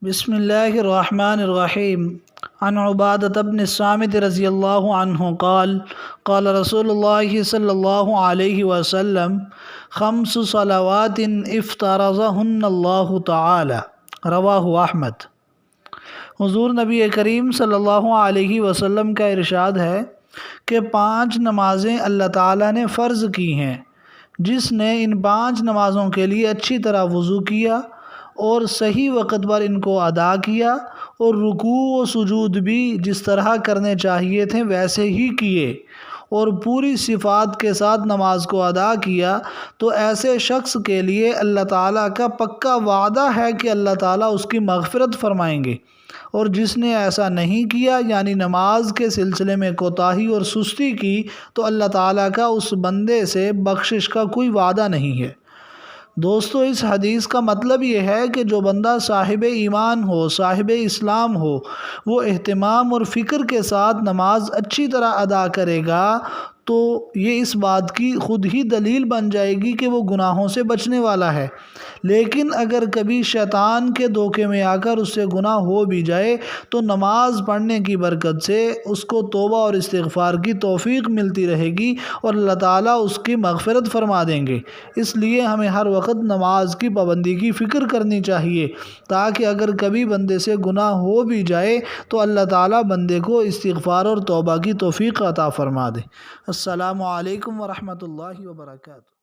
بسم اللہ الرحمن الرحیم عن عبادۃ بن الصامت رضی اللہ عنہ قال قال رسول اللہ صلی اللہ علیہ وسلم خمس صلوات افترضہن اللہ تعالی رواہ احمد۔ حضور نبی کریم صلی اللہ علیہ وسلم کا ارشاد ہے کہ 5 نمازیں اللہ تعالیٰ نے فرض کی ہیں۔ جس نے ان 5 نمازوں کے لیے اچھی طرح وضو کیا اور صحیح وقت پر ان کو ادا کیا اور رکوع و سجود بھی جس طرح کرنے چاہیے تھے ویسے ہی کیے اور پوری صفات کے ساتھ نماز کو ادا کیا، تو ایسے شخص کے لیے اللہ تعالیٰ کا پکا وعدہ ہے کہ اللہ تعالیٰ اس کی مغفرت فرمائیں گے۔ اور جس نے ایسا نہیں کیا، یعنی نماز کے سلسلے میں کوتاہی اور سستی کی، تو اللہ تعالیٰ کا اس بندے سے بخشش کا کوئی وعدہ نہیں ہے۔ دوستو، اس حدیث کا مطلب یہ ہے کہ جو بندہ صاحب ایمان ہو، صاحب اسلام ہو، وہ اہتمام اور فکر کے ساتھ نماز اچھی طرح ادا کرے گا تو یہ اس بات کی خود ہی دلیل بن جائے گی کہ وہ گناہوں سے بچنے والا ہے۔ لیکن اگر کبھی شیطان کے دھوکے میں آ کر اس سے گناہ ہو بھی جائے تو نماز پڑھنے کی برکت سے اس کو توبہ اور استغفار کی توفیق ملتی رہے گی اور اللہ تعالیٰ اس کی مغفرت فرما دیں گے۔ اس لیے ہمیں ہر وقت نماز کی پابندی کی فکر کرنی چاہیے، تاکہ اگر کبھی بندے سے گناہ ہو بھی جائے تو اللہ تعالیٰ بندے کو استغفار اور توبہ کی توفیق عطا فرما دے۔ السلام علیکم ورحمۃ اللہ وبرکاتہ۔